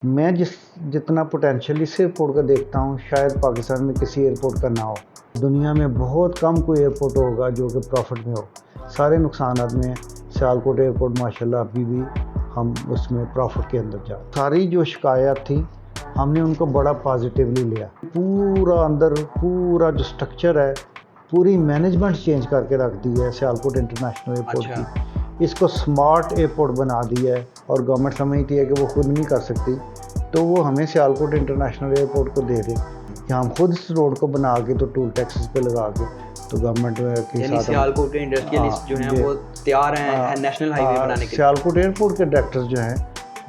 मैं जितना पोटेंशियल इस एयरपोर्ट का देखता हूँ शायद पाकिस्तान में किसी एयरपोर्ट का ना हो। दुनिया में बहुत कम कोई एयरपोर्ट होगा जो कि प्रॉफिट में हो। सारे नुकसानात में सियालकोट एयरपोर्ट माशाल्लाह अभी भी हम उसमें प्रॉफिट के अंदर जा। सारी जो शिकायत थी हमने उनको बड़ा पॉजिटिवली लिया। पूरा जो स्ट्रक्चर है, पूरी मैनेजमेंट चेंज करके रख दी है सियालकोट इंटरनेशनल एयरपोर्ट की। इसको स्मार्ट एयरपोर्ट बना दिया है और गवर्नमेंट समझती है कि वो खुद नहीं कर सकती, तो वो हमें सियालकोट इंटरनेशनल एयरपोर्ट को दे दे कि हम खुद इस रोड को बना के तो टूल टैक्सेस पे लगा के तो गवर्नमेंट के साथ सियालकोट के इंडस्ट्रियलिस्ट जो हैं वो तैयार हैं नेशनल हाईवे बनाने के लिए। सियालकोट एयरपोर्ट के डायरेक्टर्स जो हैं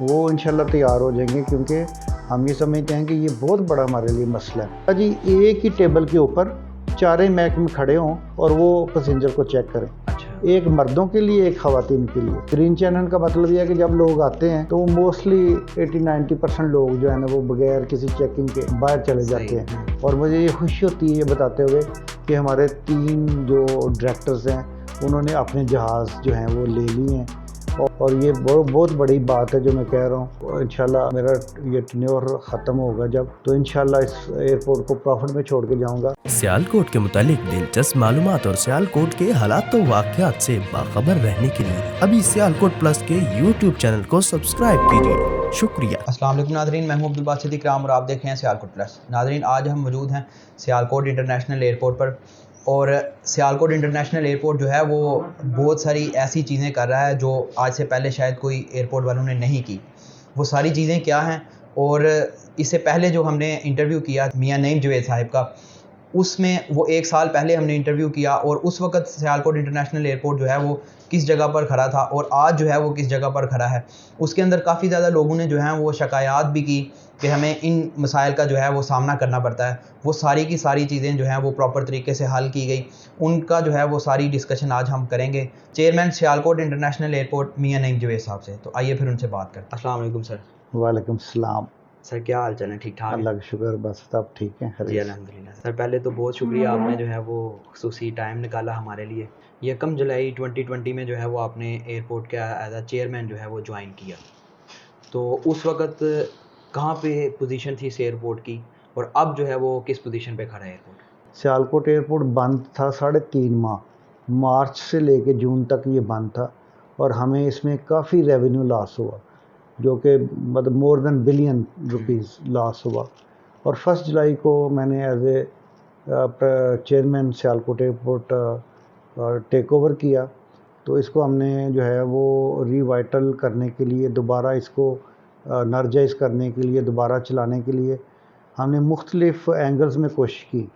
वो इंशाल्लाह तैयार हो जाएंगे, क्योंकि हम ये समझते हैं कि ये बहुत बड़ा हमारे लिए मसला है जी। एक ही टेबल के ऊपर चारे महकमे खड़े हों और वो पैसेंजर को चेक करें। एक मर्दों के लिए, एक ख़वातीन के लिए। ग्रीन चैनल का मतलब यह है कि जब लोग आते हैं तो मोस्टली 80-90% लोग जो है ना वो बगैर किसी चेकिंग के बाहर चले जाते हैं। और मुझे ये खुशी होती है ये बताते हुए कि हमारे 3 जो डायरेक्टर्स हैं उन्होंने अपने जहाज़ जो हैं वो ले लिए हैं। और ये बहुत बड़ी बात है जो मैं कह रहा हूँ। इंशाल्लाह मेरा ये टेन्योर ख़त्म होगा जब, तो इंशाल्लाह इस एयरपोर्ट को प्रॉफिट में छोड़ के जाऊँगा। सियालकोट के मुतालिक दिलचस्प मालूमात और सियालकोट के हालात व वाक़यात से बाखबर रहने के लिए अभी सियालकोट प्लस के YouTube चैनल को सब्सक्राइब कीजिए। शुक्रिया। अस्सलाम वालेकुम नाज़रीन, मैं हूं अब्दुल बासित इकराम और आप देख रहे हैं सियालकोट प्लस। नाज़रीन, आज हम मौजूद हैं सियालकोट इंटरनेशनल एयरपोर्ट पर और सियालकोट इंटरनेशनल एयरपोर्ट जो है वो बहुत सारी ऐसी चीज़ें कर रहा है जो आज से पहले शायद कोई एयरपोर्ट वालों ने नहीं की। वो सारी चीज़ें क्या हैं, और इससे पहले जो हमने इंटरव्यू किया मियां नईम जवेद साहिब का, उसमें वो 1 साल पहले हमने इंटरव्यू किया और उस वक्त सियालकोट इंटरनेशनल एयरपोर्ट जो है वो किस जगह पर खड़ा था और आज जो है वो किस जगह पर खड़ा है। उसके अंदर काफ़ी ज़्यादा लोगों ने जो है वो शिकायत भी की कि हमें इन मसाइल का जो है वो सामना करना पड़ता है। वो सारी की सारी चीज़ें जो हैं वो प्रॉपर तरीके से हल की गई, उनका जो है वो सारी डिस्कशन आज हम करेंगे चेयरमैन सियालकोट इंटरनेशनल एयरपोर्ट मियां नईम जवेद साहब से। तो आइए फिर उनसे बात करते हैं। अस्सलाम वालेकुम सर। वालेकुम सलाम। सर क्या हाल चाल है? ठीक ठाक? अल्लाह का शुक्र, बस सब ठीक है। जी अल्हम्दुलिल्लाह। सर पहले तो बहुत शुक्रिया, आपने जो है वो खुसूसी टाइम निकाला हमारे लिए। 1 जुलाई 2020 में जो है वो आपने एयरपोर्ट का एज अ चेयरमैन जो है वो ज्वाइन किया। तो उस वक्त कहाँ पे पोजीशन थी इस एयरपोर्ट की और अब जो है वो किस पोजीशन पे खड़ा है एयरपोर्ट? सियालकोट एयरपोर्ट बंद था 3.5 माह, मार्च से लेके जून तक ये बंद था और हमें इसमें काफ़ी रेवेन्यू लॉस हुआ, जो कि मतलब more than billion rupees loss हुआ। और 1 जुलाई को मैंने as a chairman Sialkot airport take over किया। तो इसको हमने जो है वो रिवाइटल करने के लिए, दोबारा इसको नर्जाइज़ करने के लिए, दोबारा चलाने के लिए हमने मुख्तलिफ़ एंगल्स में कोशिश की।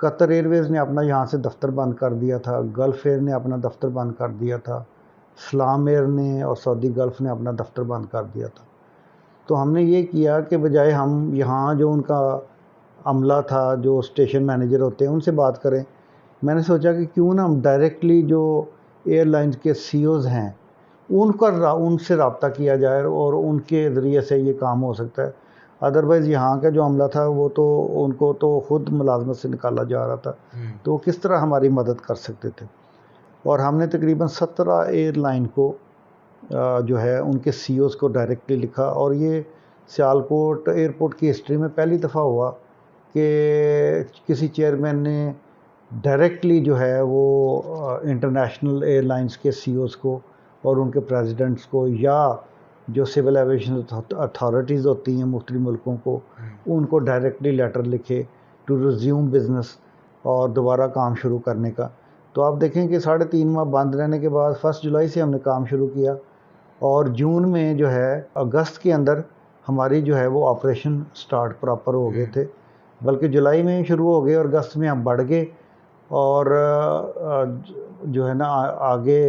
कतर एयरवेज़ ने अपना यहाँ से दफ्तर बंद कर दिया था, गल्फ़ एयर ने अपना दफ्तर बंद कर दिया था, सलाम एयर ने और सऊदी गल्फ़ ने अपना दफ्तर बंद कर दिया था। तो हमने ये किया कि बजाय हम यहाँ जो उनका अमला था, जो स्टेशन मैनेजर होते हैं, उनसे बात करें, मैंने सोचा कि क्यों ना हम डायरेक्टली जो एयरलाइंस के CEOs हैं उनसे रब्ता किया जाए और उनके ज़रिए से ये काम हो सकता है। अदरवाइज़ यहाँ का जो अमला था वो तो उनको तो ख़ुद मुलाजमत से निकाला जा रहा था, तो वो किस तरह हमारी मदद कर सकते थे। और हमने तकरीबन 17 एयरलाइन को जो है उनके CEOs को डायरेक्टली लिखा। और ये सियालकोट एयरपोर्ट की हिस्ट्री में पहली दफ़ा हुआ कि किसी चेयरमैन ने डायरेक्टली जो है वो इंटरनेशनल एयरलाइंस के CEOs को और उनके प्रेसिडेंट्स को, या जो सिविल एविएशन अथॉरिटीज़ होती हैं मुख्तलिफ मुल्कों को, उनको डायरेक्टली लेटर लिखे टू रिज्यूम बिज़नेस और दोबारा काम शुरू करने का। तो आप देखें कि 3.5 माह बंद रहने के बाद 1 जुलाई से हमने काम शुरू किया और जून में जो है, अगस्त के अंदर हमारी जो है वो ऑपरेशन स्टार्ट प्रॉपर हो गए थे, बल्कि जुलाई में शुरू हो गए और अगस्त में हम बढ़ गए। और जो है ना आगे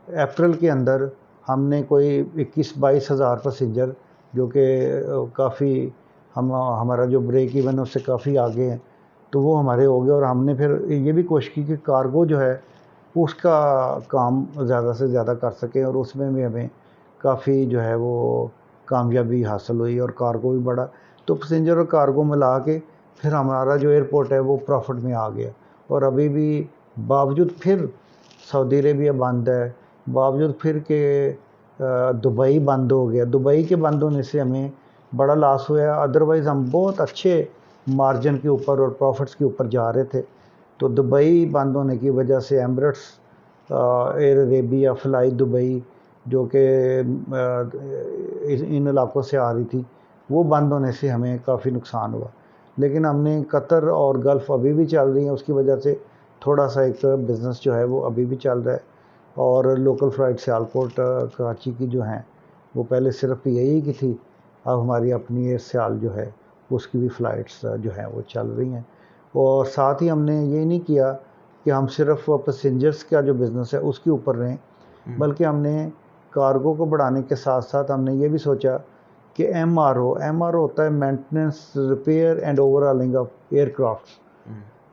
अप्रैल के अंदर हमने कोई 21-22 हज़ार पैसेंजर, जो कि काफ़ी हमारा जो ब्रेक इवन उससे काफ़ी आगे हैं, तो वो हमारे हो गए। और हमने फिर ये भी कोशिश की कि कार्गो जो है उसका काम ज़्यादा से ज़्यादा कर सकें और उसमें भी हमें काफ़ी जो है वो कामयाबी हासिल हुई और कार्गो भी बढ़ा। तो पैसेंजर और कार्गो मिला के फिर हमारा जो एयरपोर्ट है वो प्रॉफिट में आ गया। और अभी भी बावजूद फिर सऊदी अरेबिया बंद है, बावजूद फिर के दुबई बंद हो गया। दुबई के बंद होने से हमें बड़ा लॉस हुआ है। अदरवाइज़ हम बहुत अच्छे मार्जिन के ऊपर और प्रॉफिट्स के ऊपर जा रहे थे। तो दुबई बंद होने की वजह से Emirates, air Arabia, fly Dubai जो कि इन इलाकों से आ रही थी, वो बंद होने से हमें काफ़ी नुकसान हुआ। लेकिन हमने कतर और गल्फ़ अभी भी चल रही हैं, उसकी वजह से थोड़ा सा एक बिज़नेस जो है वो अभी भी चल रहा है। और लोकल फ़्लाइट सियालकोट कराची की जो हैं वो पहले सिर्फ यही की थी, अब हमारी अपनी एयर सियाल जो है उसकी भी फ़्लाइट्स जो हैं वो चल रही हैं। और साथ ही हमने ये नहीं किया कि हम सिर्फ पैसेंजर्स का जो बिज़नेस है उसके ऊपर रहें, बल्कि हमने कार्गो को बढ़ाने के साथ साथ हमने ये भी सोचा कि एमआरओ होता है maintenance, repair and overhauling of aircraft.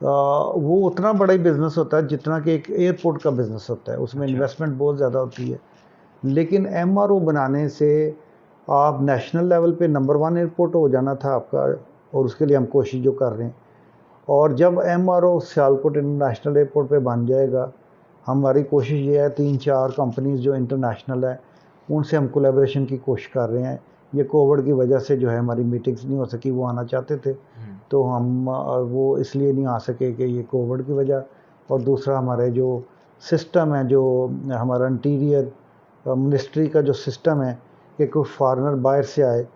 वो उतना बड़ा ही बिज़नेस होता है जितना कि एक एयरपोर्ट का बिज़नेस होता है, उसमें इन्वेस्टमेंट बहुत ज़्यादा होती है। लेकिन एमआरओ बनाने से आप नेशनल लेवल पे नंबर 1 एयरपोर्ट हो जाना था आपका, और उसके लिए हम कोशिश जो कर रहे हैं। और जब एमआरओ सियालकोट इंटरनेशनल एयरपोर्ट पे बन जाएगा, हमारी कोशिश ये है 3-4 कंपनीज़ जो इंटरनेशनल है उनसे हम कोलैबोरेशन की कोशिश कर रहे हैं। ये कोविड की वजह से जो है हमारी मीटिंग्स नहीं हो सकी, वो आना चाहते थे तो हम वो इसलिए नहीं आ सके कि ये कोविड की वजह, और दूसरा हमारे जो सिस्टम है, जो हमारा इंटीरियर मिनिस्ट्री का जो सिस्टम है कि कोई फॉरेनर बाहर से आए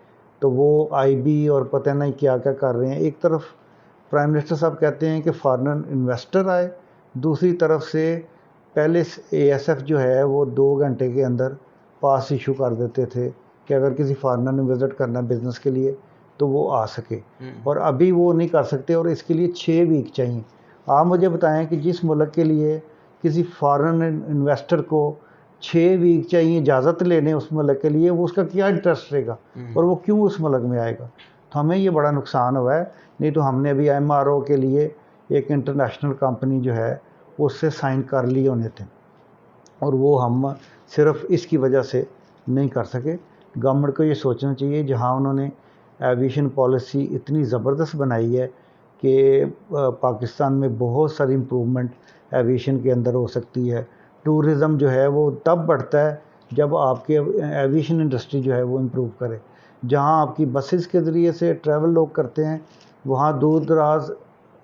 तो वो आईबी और पता नहीं क्या क्या कर रहे हैं। एक तरफ प्राइम मिनिस्टर साहब कहते हैं कि फॉरेनर इन्वेस्टर आए, दूसरी तरफ से पहले एएसएफ जो है वो 2 घंटे के अंदर पास इशू कर देते थे कि अगर किसी फॉरेनर ने विज़िट करना है बिज़नेस के लिए तो वो आ सके, और अभी वो नहीं कर सकते और इसके लिए 6 वीक चाहिए। आप मुझे बताएं कि जिस मुल्क के लिए किसी फॉरेन इन्वेस्टर को 6 वीक चाहिए इजाज़त लेने उस मुल्क के लिए, वो उसका क्या इंटरेस्ट रहेगा और वो क्यों उस मुल्क में आएगा। तो हमें ये बड़ा नुकसान हुआ है। नहीं तो हमने अभी एमआरओ के लिए एक इंटरनेशनल कंपनी जो है उससे साइन कर लिए होने थे, और वो हम सिर्फ इसकी वजह से नहीं कर सके। गवर्नमेंट को ये सोचना चाहिए, जहाँ उन्होंने एविएशन पॉलिसी इतनी ज़बरदस्त बनाई है कि पाकिस्तान में बहुत सारी इम्प्रूवमेंट एविएशन के अंदर हो सकती है। टूरिज़म जो है वो तब बढ़ता है जब आपके एविएशन इंडस्ट्री जो है वो इम्प्रूव करे। जहाँ आपकी बसेस के ज़रिए से ट्रैवल लोग करते हैं, वहाँ दूर दराज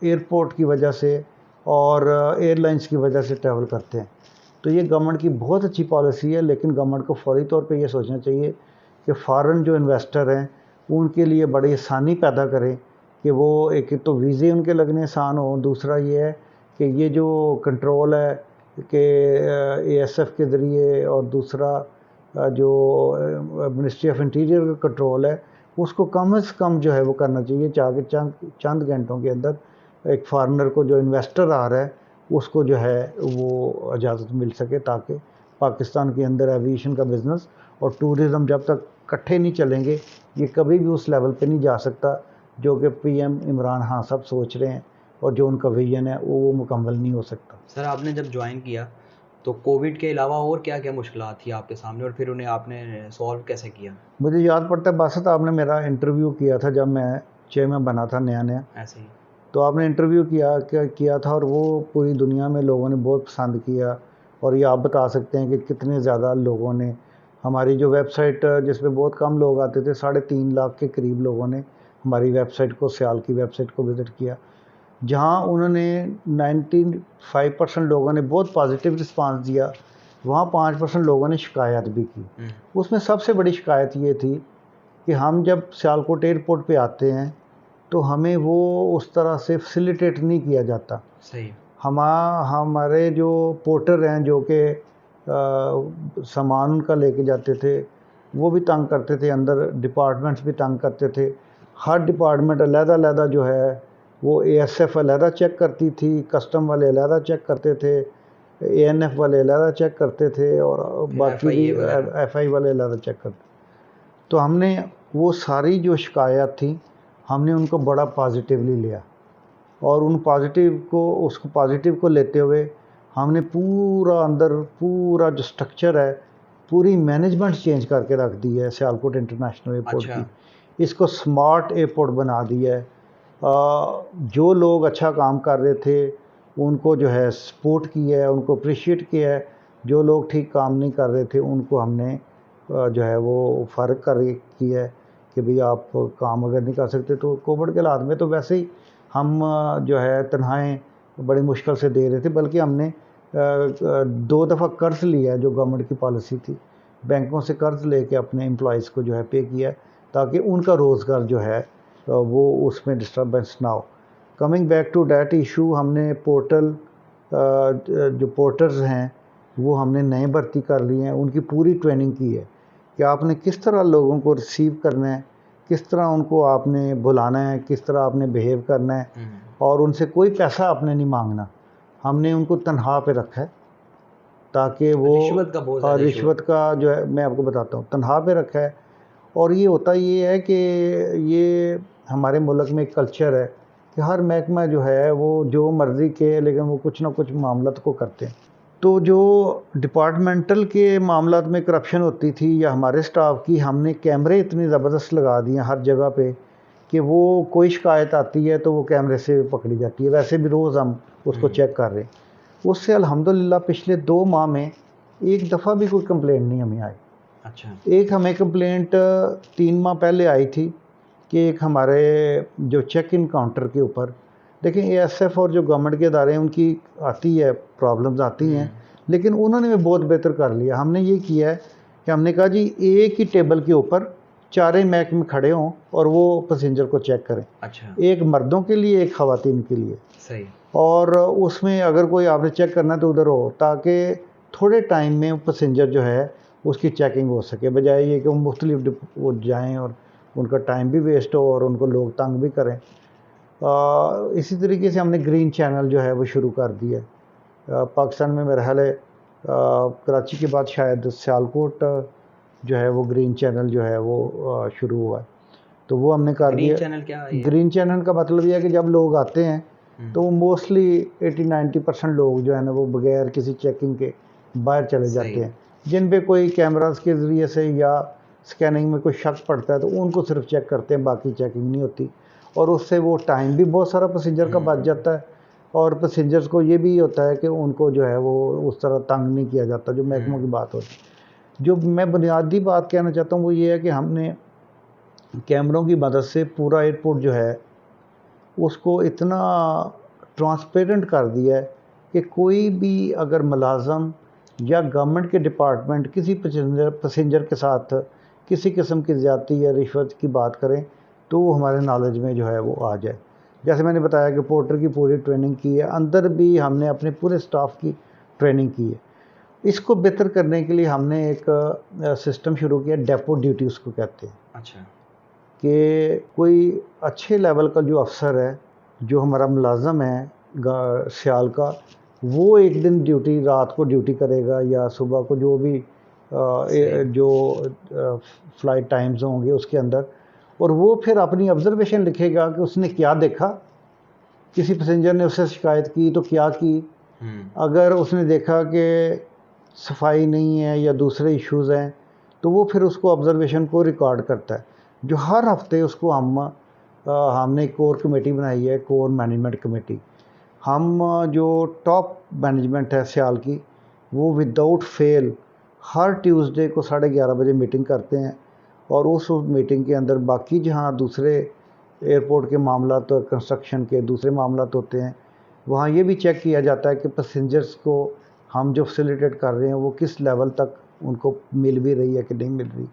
एयरपोर्ट की वजह से और एयरलाइंस की वजह से ट्रैवल करते हैं। तो ये गवर्नमेंट की बहुत अच्छी पॉलिसी है, लेकिन गवर्नमेंट को फौरी तौर पे ये सोचना चाहिए कि फ़ॉरेन जो इन्वेस्टर हैं उनके लिए बड़ी आसानी पैदा करें कि वो एक तो वीज़े उनके लगने आसान हो, दूसरा ये है कि ये जो कंट्रोल है कि एएसएफ के ज़रिए, और दूसरा जो मिनिस्ट्री ऑफ इंटीरियर का कंट्रोल है उसको कम से कम जो है वो करना चाहिए, चाहे चंद घंटों के अंदर एक फॉरेनर को जो इन्वेस्टर आ रहा है उसको जो है वो इजाज़त मिल सके, ताकि पाकिस्तान के अंदर एविएशन का बिज़नेस और टूरिज़म जब तक इकट्ठे नहीं चलेंगे ये कभी भी उस लेवल पे नहीं जा सकता जो कि पीएम इमरान खान साहब सोच रहे हैं, और जो उनका विजन है वो मुकम्मल नहीं हो सकता। सर, आपने जब ज्वाइन किया तो कोविड के अलावा और क्या क्या मुश्किलात थी आपके सामने, और फिर उन्हें आपने सॉल्व कैसे किया? मुझे याद पड़ता है बासत आपने मेरा इंटरव्यू किया था जब मैं चेयरमैन बना था नया, ऐसे ही तो आपने इंटरव्यू किया था और वो पूरी दुनिया में लोगों ने बहुत पसंद किया। और ये आप बता सकते हैं कि कितने ज़्यादा लोगों ने हमारी जो वेबसाइट, जिसमें बहुत कम लोग आते थे, 3.5 लाख के करीब लोगों ने हमारी वेबसाइट को, सियाल की वेबसाइट को विज़िट किया, जहाँ उन्होंने 95% लोगों ने बहुत पॉजिटिव रिस्पांस दिया। वहाँ 5% लोगों ने शिकायत भी की। उसमें सबसे बड़ी शिकायत ये थी कि हम जब सियालकोट एयरपोर्ट पे आते हैं तो हमें वो उस तरह से फैसिलिटेट नहीं किया जाता। सही। हमारे जो पोर्टर हैं जो कि सामान उनका लेके जाते थे वो भी तंग करते थे, अंदर डिपार्टमेंट्स भी तंग करते थे। हर डिपार्टमेंट अलग-अलग जो है वो एएसएफ अलग चेक करती थी, कस्टम वाले अलग चेक करते थे, एएनएफ वाले अलग चेक करते थे, और बाकी भी एफआई वाले अलग चेक करते। तो हमने वो सारी जो शिकायत थी हमने उनको बड़ा पॉजिटिवली लिया, और उन उसको पॉजिटिव को लेते हुए हमने पूरा जो स्ट्रक्चर है, पूरी मैनेजमेंट चेंज करके रख दी है सियालकोट इंटरनेशनल एयरपोर्ट की। इसको स्मार्ट एयरपोर्ट बना दिया है। जो लोग अच्छा काम कर रहे थे उनको जो है सपोर्ट किया है, उनको अप्रिशिएट किया है। जो लोग ठीक काम नहीं कर रहे थे उनको हमने जो है वो फ़र्क कर किया है। कि भाई आप काम अगर नहीं कर सकते तो कोविड के हालात में तो वैसे ही हम जो है तनख्वाहें बड़ी मुश्किल से दे रहे थे, बल्कि हमने 2 दफ़ा कर्ज़ लिया है, जो गवर्नमेंट की पॉलिसी थी, बैंकों से कर्ज़ लेके अपने एम्प्लॉइज़ को जो है पे किया है, ताकि उनका रोज़गार जो है वो उसमें डिस्टर्बेंस ना हो। Coming back to that issue, हमने पोर्टल जो पोर्टर्स हैं वो हमने नए भर्ती कर लिए हैं, उनकी पूरी ट्रेनिंग की है कि आपने किस तरह लोगों को रिसीव करना है, किस तरह उनको आपने बुलाना है, किस तरह आपने बिहेव करना है, और उनसे कोई पैसा आपने नहीं मांगना। हमने उनको तनख्वाह पे रखा है ताकि वो रिश्वत का बहुत ज़्यादा रिश्वत का जो है मैं आपको बताता हूँ, तनख्वाह पे रखा है। और ये होता ये है कि ये हमारे मुल्क में एक कल्चर है कि हर महकमा जो है वो जो मर्ज़ी के, लेकिन वो कुछ ना कुछ मामला को करते हैं। तो जो डिपार्टमेंटल के मामलात में करप्शन होती थी या हमारे स्टाफ की, हमने कैमरे इतने ज़बरदस्त लगा दिए हर जगह पे कि वो कोई शिकायत आती है तो वो कैमरे से पकड़ी जाती है। वैसे भी रोज़ हम उसको चेक कर रहे हैं। उससे अल्हम्दुलिल्लाह पिछले 2 माह में एक दफ़ा भी कोई कंप्लेंट नहीं हमें आई। अच्छा। एक हमें कंप्लेंट 3 माह पहले आई थी कि एक हमारे जो चेक इन काउंटर के ऊपर, देखें ASF और जो गवर्नमेंट के इदारे हैं उनकी आती है, प्रॉब्लम्स आती हैं, लेकिन उन्होंने भी बहुत बेहतर कर लिया। हमने ये किया है कि हमने कहा जी एक ही टेबल के ऊपर 4 महकमे खड़े हों और वो पैसेंजर को चेक करें। अच्छा। एक मर्दों के लिए, एक ख़वातीन के लिए। सही। और उसमें अगर कोई आपने चेक करना है तो उधर हो, ताकि थोड़े टाइम में पैसेंजर जो है उसकी चेकिंग हो सके, बजाय ये कि वो मुख्तलिफ वो जाएँ और उनका टाइम भी वेस्ट हो और उनको लोग तंग भी करें। इसी तरीके से हमने ग्रीन चैनल जो है वो शुरू कर दिया है। पाकिस्तान में मेरा ख्याल है कराची के बाद शायद सियालकोट जो है वो ग्रीन चैनल जो है वो शुरू हुआ है, तो वो हमने कर दिया। ग्रीन चैनल क्या है? ग्रीन चैनल का मतलब ये है कि जब लोग आते हैं तो वो मोस्टली 80-90% लोग जो है ना वो बगैर किसी चेकिंग के बाहर चले जाते हैं। जिन पे कोई कैमरास के ज़रिए से या स्कैनिंग में कोई शक पड़ता है तो उनको सिर्फ चेक करते हैं, बाकी चेकिंग नहीं होती। और उससे वो टाइम भी बहुत सारा पैसेंजर का बच जाता है, और पैसेंजर्स को ये भी होता है कि उनको जो है वो उस तरह तंग नहीं किया जाता, जो महकमों की बात होती है। जो मैं बुनियादी बात कहना चाहता हूँ वो ये है कि हमने कैमरों की मदद से पूरा एयरपोर्ट जो है उसको इतना ट्रांसपेरेंट कर दिया है कि कोई भी अगर मुलाजम या गवर्नमेंट के डिपार्टमेंट किसी पैसेंजर के साथ किसी किस्म की ज़्यादती या रिश्वत की बात करें तो वो हमारे नॉलेज में जो है वो आ जाए। जैसे मैंने बताया कि पोर्टर की पूरी ट्रेनिंग की है, अंदर भी हमने अपने पूरे स्टाफ की ट्रेनिंग की है। इसको बेहतर करने के लिए हमने एक सिस्टम शुरू किया, डेपो ड्यूटी उसको कहते हैं। अच्छा। कि कोई अच्छे लेवल का जो अफसर है, जो हमारा मुलाजम है सियाल का, वो एक दिन ड्यूटी, रात को ड्यूटी करेगा या सुबह को, जो भी जो फ़्लाइट टाइम्स होंगे उसके अंदर, और वो फिर अपनी ऑब्ज़र्वेशन लिखेगा कि उसने क्या देखा, किसी पैसेंजर ने उससे शिकायत की तो क्या की, अगर उसने देखा कि सफाई नहीं है या दूसरे इश्यूज़ हैं तो वो फिर उसको ऑब्ज़र्वेशन को रिकॉर्ड करता है, जो हर हफ्ते उसको हमने एक कोर कमेटी बनाई है, कोर मैनेजमेंट कमेटी। हम जो टॉप मैनेजमेंट है सियाल की, वो विदाउट फेल हर ट्यूसडे को 11:30 बजे मीटिंग करते हैं, और उस मीटिंग के अंदर बाकी जहाँ दूसरे एयरपोर्ट के मामला तो कंस्ट्रक्शन के दूसरे मामला होते हैं, वहाँ ये भी चेक किया जाता है कि पैसेंजर्स को हम जो फैसिलिटेट कर रहे हैं वो किस लेवल तक उनको मिल भी रही है कि नहीं मिल रही।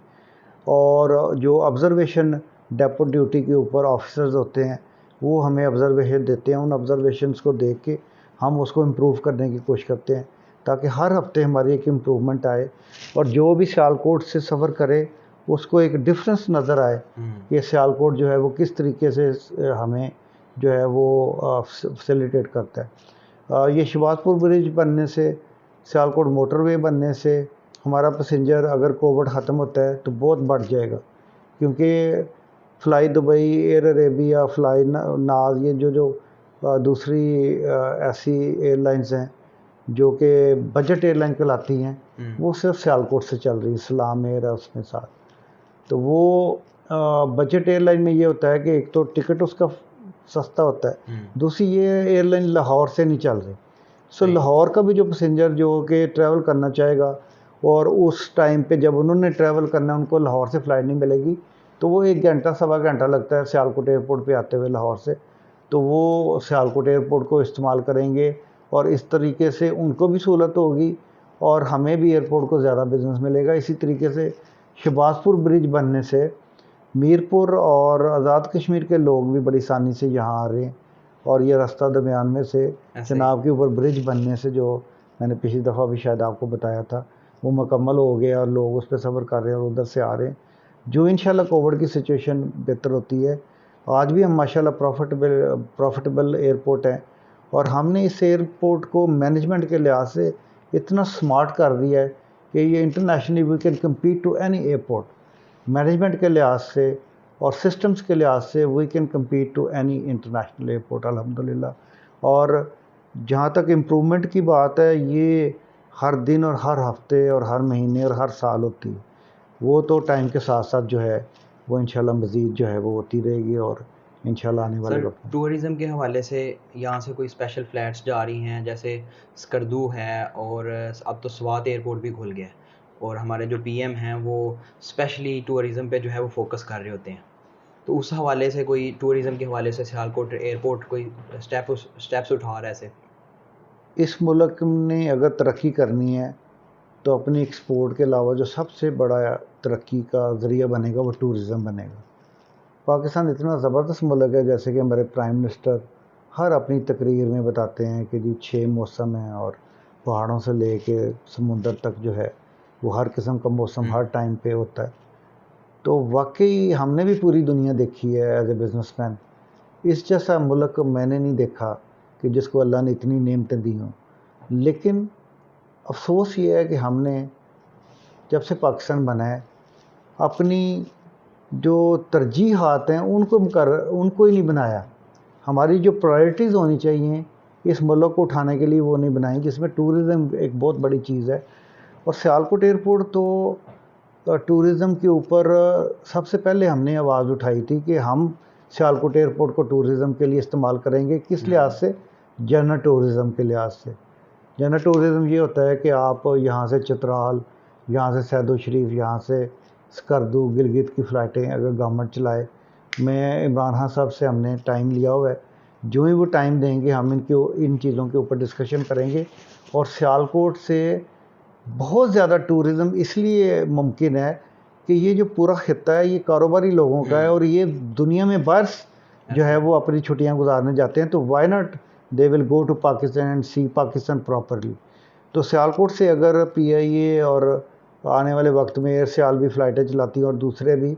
और जो ऑब्ज़र्वेशन डेपो ड्यूटी के ऊपर ऑफिसर्स होते हैं वो हमें ऑब्ज़र्वेशन देते हैं, उन ऑब्ज़र्वेशंस को देख के हम उसको इम्प्रूव करने की कोशिश करते हैं, ताकि हर हफ्ते हमारी एक इम्प्रूवमेंट आए और जो भी सियालकोट से सफ़र करे उसको एक डिफरेंस नज़र आए कि सियालकोट जो है वो किस तरीके से हमें जो है वो फैसिलिटेट करता है। ये शहबाजपुर ब्रिज बनने से, सियालकोट मोटरवे बनने से हमारा पैसेंजर अगर कोविड ख़त्म होता है तो बहुत बढ़ जाएगा, क्योंकि fly Dubai, air Arabia, fly नाज, ये जो दूसरी ऐसी एयरलाइंस हैं जो कि बजट एयरलाइन कहलाती हैं, वो सिर्फ सियालकोट से चल रही है, सलाम एयर है उसमें साथ। तो वो बजट एयरलाइन में ये होता है कि एक तो टिकट उसका सस्ता होता है, दूसरी ये एयरलाइन लाहौर से नहीं चल रही। सो लाहौर का भी जो पैसेंजर जो कि ट्रैवल करना चाहेगा और उस टाइम पे जब उन्होंने ट्रैवल करना है उनको लाहौर से फ़्लाइट नहीं मिलेगी, तो वो 1 घंटा सवा घंटा लगता है सियालकोट एयरपोर्ट पे आते हुए लाहौर से, तो वो सियालकोट एयरपोर्ट को इस्तेमाल करेंगे और इस तरीके से उनको भी सहूलत होगी और हमें भी एयरपोर्ट को ज़्यादा बिज़नेस मिलेगा। इसी तरीके से शहबाजपुर ब्रिज बनने से मीरपुर और आज़ाद कश्मीर के लोग भी बड़ी आसानी से यहाँ आ रहे हैं, और ये रास्ता दरमियान में से चनाब के ऊपर ब्रिज बनने से, जो मैंने पिछली दफ़ा भी शायद आपको बताया था, वो मुकम्मल हो गया और लोग उस पर सफ़र कर रहे हैं और उधर से आ रहे हैं, जो इंशाल्लाह कोविड की सिचुएशन बेहतर होती है। आज भी हम माशाल्लाह प्रॉफिटेबल एयरपोर्ट हैं, और हमने इस एयरपोर्ट को मैनेजमेंट के लिहाज से इतना स्मार्ट कर दिया है कि ये internationally we can compete to any airport. Management के लिहाज से और सिस्टम्स के लिहाज से we can compete to any international airport अल्हम्दुलिल्लाह। और जहाँ तक इम्प्रूवमेंट की बात है, ये हर दिन और हर हफ्ते और हर महीने और हर साल होती है। वो तो टाइम के साथ साथ जो है वो इंशाल्लाह मज़ीद जो है वो होती रहेगी, और इंशाल्लाह आने वाले वक्त में। टूरिज़्म के हवाले से यहाँ से कोई स्पेशल फ़्लाइट्स जा रही हैं, जैसे स्कर्दू है और अब तो स्वात एयरपोर्ट भी खुल गया है, और हमारे जो पीएम हैं वो स्पेशली टूरिज़्म पे जो है वो फोकस कर रहे होते हैं, तो उस हवाले से कोई टूरिज़्म के हवाले से सियालकोट एयरपोर्ट कोई स्टेप्स उठा रहा है ऐसे? इस मुल्क ने अगर तरक्की करनी है तो अपनी एक्सपोर्ट के अलावा जो सबसे बड़ा तरक्की का ज़रिया बनेगा वो टूरिज़्म बनेगा। पाकिस्तान इतना ज़बरदस्त मुल्क है, जैसे कि हमारे प्राइम मिनिस्टर हर अपनी तकरीर में बताते हैं कि जी 6 मौसम हैं, और पहाड़ों से लेके समुंदर तक जो है वो हर किस्म का मौसम हर टाइम पे होता है। तो वाकई हमने भी पूरी दुनिया देखी है एज ए बिज़नेसमैन। इस जैसा मुल्क मैंने नहीं देखा कि जिसको अल्लाह ने इतनी नेमतें दी हों। लेकिन अफसोस ये है कि हमने जब से पाकिस्तान बना है अपनी जो तरजीहात हैं उनको ही नहीं बनाया। हमारी जो प्रायोरिटीज़ होनी चाहिए इस मुल्क को उठाने के लिए वो नहीं बनाई, जिसमें टूरिज़्म एक बहुत बड़ी चीज़ है। और सियालकोट एयरपोर्ट तो टूरिज़्म के ऊपर सबसे पहले हमने आवाज़ उठाई थी कि हम सियालकोट एयरपोर्ट को टूरिज़्म के लिए इस्तेमाल करेंगे। किस लिहाज से? जनरल टूरिज़्म के लिहाज से। जनरल टूरिज़्म ये होता है कि आप यहाँ से चित्राल, यहाँ से सैदो शरीफ, यहाँ से स्कर्दू, गिलगित की फ़्लाइटें अगर गवर्नमेंट चलाए, मैं इमरान खान साहब से हमने टाइम लिया हुआ है, जो ही वो टाइम देंगे हम इन चीज़ों के ऊपर डिस्कशन करेंगे। और सियालकोट से बहुत ज़्यादा टूरिज़्म इसलिए मुमकिन है कि ये जो पूरा खित्ता है ये कारोबारी लोगों का है, और ये दुनिया में बाहर जो है वो अपनी छुट्टियां गुजारने जाते हैं, तो why not they will go to Pakistan and see Pakistan properly. तो सियालकोट से अगर पीआईए और आने वाले वक्त में एयर सियाल भी फ़्लाइटें चलाती हैं और दूसरे भी,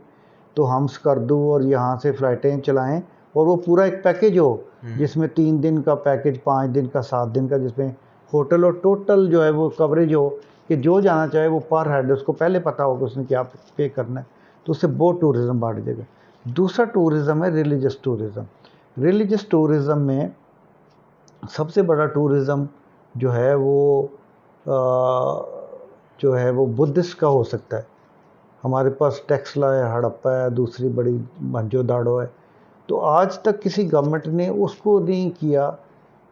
तो हम स्कर्दू और यहाँ से फ़्लाइटें चलाएं, और वो पूरा एक पैकेज हो जिसमें 3 दिन का पैकेज, 5 दिन का, 7 दिन का, जिसमें होटल और टोटल जो है वो कवरेज हो कि जो जाना चाहे वो पर हेड उसको पहले पता हो कि उसने क्या पे करना है, तो उससे बहुत टूरिज़्म बढ़ जाएगा। दूसरा टूरिज़्म है रिलीजियस टूरिज़्म। रिलीजियस टूरिज़्म में सबसे बड़ा टूरिज़्म जो है वो बुद्धिस्ट का हो सकता है। हमारे पास टेक्सला है, हड़प्पा है, दूसरी बड़ी मोहनजोदाड़ो है, तो आज तक किसी गवर्नमेंट ने उसको नहीं किया।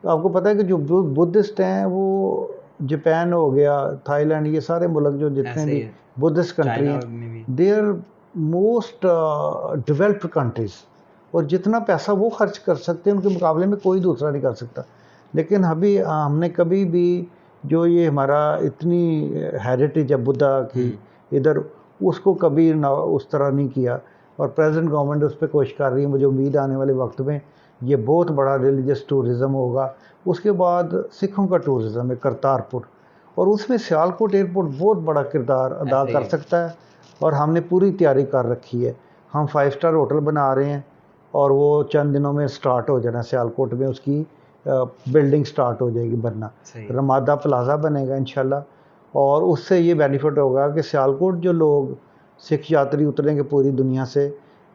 आपको पता है कि जो बुद्धिस्ट हैं वो जापान हो गया, थाईलैंड, ये सारे मुल्क जो जितने भी बुद्धिस्ट कंट्री हैं, they are most developed countries, और जितना पैसा वो खर्च कर सकते हैं उनके मुकाबले में कोई दूसरा नहीं कर सकता। लेकिन अभी हमने कभी भी जो ये हमारा इतनी हेरिटेज है बुद्धा की इधर, उसको कभी ना उस तरह नहीं किया, और प्रेजेंट गवर्नमेंट उस पर कोशिश कर रही है। मुझे उम्मीद आने वाले वक्त में ये बहुत बड़ा रिलीजियस टूरिज़म होगा। उसके बाद सिखों का टूरिज़म है करतारपुर, और उसमें सियालकोट एयरपोर्ट बहुत बड़ा किरदार अदा कर सकता है, और हमने पूरी तैयारी कर रखी है। हम 5 स्टार होटल बना रहे हैं, और वो चंद दिनों में स्टार्ट हो जाना। सियालकोट में उसकी बिल्डिंग स्टार्ट हो जाएगी बनना, रमादा प्लाजा बनेगा इंशाल्लाह, और उससे ये बेनिफिट होगा कि सियालकोट जो लोग सिख यात्री उतरेंगे पूरी दुनिया से,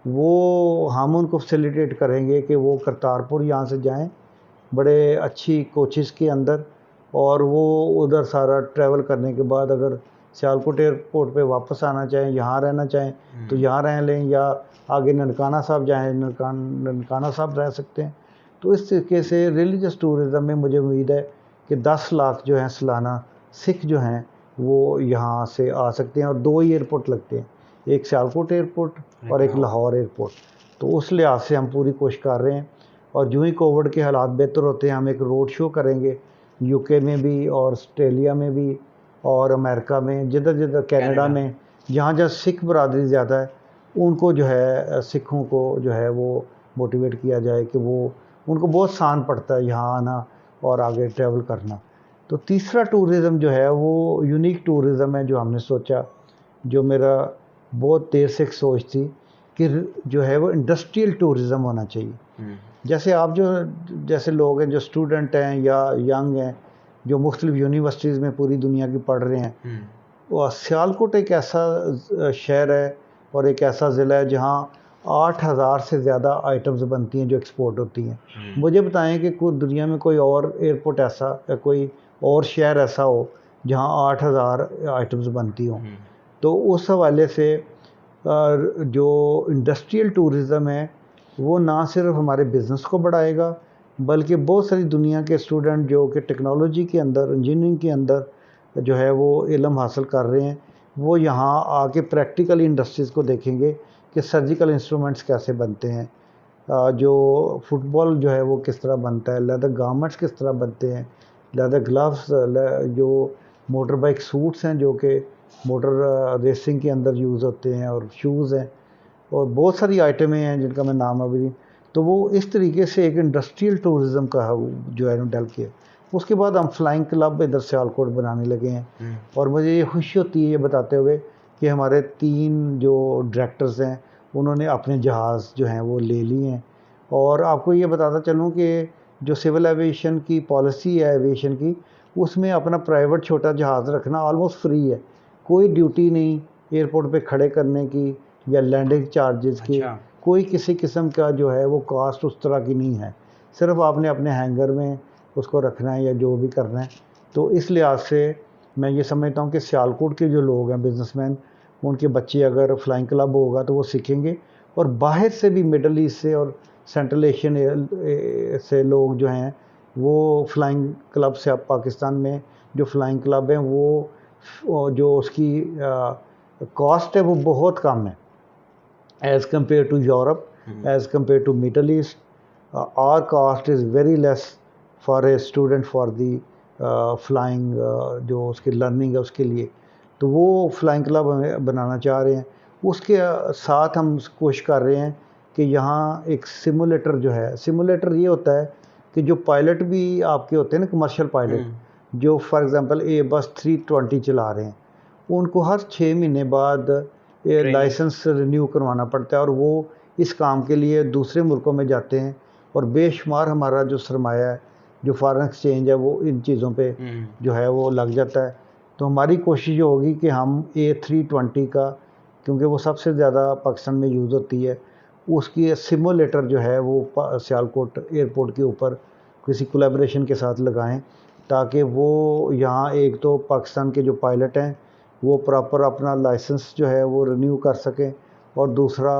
वो हम उनको फैसिलिटेट करेंगे कि वो करतारपुर यहाँ से जाएं बड़े अच्छी कोचेस के अंदर, और वो उधर सारा ट्रैवल करने के बाद अगर सियालकोट एयरपोर्ट पे वापस आना चाहें, यहाँ रहना चाहें तो यहाँ रह लें, या आगे ननकाना साहब जाएँ, ननकाना साहब रह सकते हैं। तो इस तरीके से रिलीजियस टूरिज़म में मुझे उम्मीद है कि 10 लाख जो हैं सालाना सिख जो हैं वो यहाँ से आ सकते हैं, और 2 ही एयरपोर्ट लगते हैं, एक सियालकोट एयरपोर्ट और एक लाहौर एयरपोर्ट। तो उस लिहाज से हम पूरी कोशिश कर रहे हैं, और जो ही कोविड के हालात बेहतर होते हैं हम एक रोड शो करेंगे यूके में भी और ऑस्ट्रेलिया में भी और अमेरिका में, जिधर जिधर कनाडा में, जहाँ जहाँ सिख बरादरी ज़्यादा है उनको जो है सिखों को जो है वो मोटिवेट किया जाए कि वो उनको बहुत आसान पड़ता है यहाँ आना और आगे ट्रैवल करना। तो तीसरा टूरिज़म जो है वो यूनिक टूरिज़म है जो हमने सोचा, जो मेरा बहुत देर से एक सोच थी कि जो है वो इंडस्ट्रियल टूरिज़म होना चाहिए। जैसे आप जो जैसे लोग हैं जो स्टूडेंट हैं या यंग हैं जो मुख्तलिफ यूनिवर्सिटीज़ में पूरी दुनिया की पढ़ रहे हैं, और सियालकोट एक ऐसा शहर है और एक ऐसा ज़िला है जहाँ 8,000 से ज़्यादा आइटम्स बनती हैं जो एक्सपोर्ट होती हैं। मुझे बताएं कि कोई दुनिया में कोई और एयरपोर्ट ऐसा या कोई और शहर ऐसा हो जहाँ 8,000 आइटम्स बनती हों। तो उस हवाले से जो इंडस्ट्रियल टूरिज़म है वो ना सिर्फ हमारे बिज़नेस को बढ़ाएगा बल्कि बहुत सारी दुनिया के स्टूडेंट जो कि टेक्नोलॉजी के अंदर, इंजीनियरिंग के अंदर जो है वो इल्म हासिल कर रहे हैं, वो यहाँ आके प्रैक्टिकल इंडस्ट्रीज़ को देखेंगे कि सर्जिकल इंस्ट्रूमेंट्स कैसे बनते हैं, जो फुटबॉल जो है वो किस तरह बनता है, लेदर गारमेंट्स किस तरह बनते हैं, लेदर ग्लव्स, जो मोटर बाइक सूट्स हैं जो कि मोटर रेसिंग के अंदर यूज़ होते हैं, और शूज़ हैं, और बहुत सारी आइटमें हैं जिनका मैं नाम अभी। तो वो इस तरीके से एक इंडस्ट्रियल टूरिज़म का जो है डेवलप किया। उसके बाद हम फ्लाइंग क्लब इधर सियालकोट बनाने लगे हैं, और मुझे ये खुशी होती है ये बताते हुए कि हमारे 3 जो डायरेक्टर्स हैं उन्होंने अपने जहाज़ जो हैं वो ले लिए हैं। और आपको ये बताता चलूँ कि जो सिविल एविएशन की पॉलिसी है एविएशन की, उसमें अपना प्राइवेट छोटा जहाज़ रखना ऑलमोस्ट फ्री है, कोई ड्यूटी नहीं एयरपोर्ट पे खड़े करने की या लैंडिंग चार्जेस की, कोई किसी किस्म का जो है वो कास्ट उस तरह की नहीं है, सिर्फ आपने अपने हैंगर में उसको रखना है या जो भी करना है। तो इस लिहाज से मैं ये समझता हूँ कि सियालकोट के जो लोग हैं बिजनेसमैन, उनके बच्चे अगर फ्लाइंग क्लब होगा तो वो सीखेंगे, और बाहर से भी मिडल ईस्ट से और सेंट्रल एशियन से लोग जो हैं वो फ्लाइंग क्लब से, अब पाकिस्तान में जो फ्लाइंग क्लब हैं वो जो उसकी कॉस्ट है वो बहुत कम है as compare to Europe, as compare to Middle East. Our cost is very less for a student for the flying, जो उसकी लर्निंग है उसके लिए। तो वो फ्लाइंग क्लब हमें बनाना चाह रहे हैं। उसके साथ हम कोशिश कर रहे हैं कि यहाँ एक सिमुलेटर जो है, सिमुलेटर ये होता है कि जो पायलट भी आपके होते हैं ना कमर्शियल पायलट, जो फॉर एग्जांपल एयरबस 320 चला रहे हैं, उनको हर 6 महीने बाद लाइसेंस रिन्यू करवाना पड़ता है, और वो इस काम के लिए दूसरे मुल्कों में जाते हैं, और बेशुमार हमारा जो सरमाया है, जो फॉरेन एक्सचेंज है, वो इन चीज़ों पे जो है वो लग जाता है। तो हमारी कोशिश ये होगी कि हम A320 का, क्योंकि वो सबसे ज़्यादा पाकिस्तान में यूज़ होती है, उसकी सिमुलेटर जो है वो सियालकोट एयरपोर्ट के ऊपर किसी कोलैबोरेशन के साथ लगाएं, ताकि वो यहाँ एक तो पाकिस्तान के जो पायलट हैं वो प्रॉपर अपना लाइसेंस जो है वो रिन्यू कर सकें, और दूसरा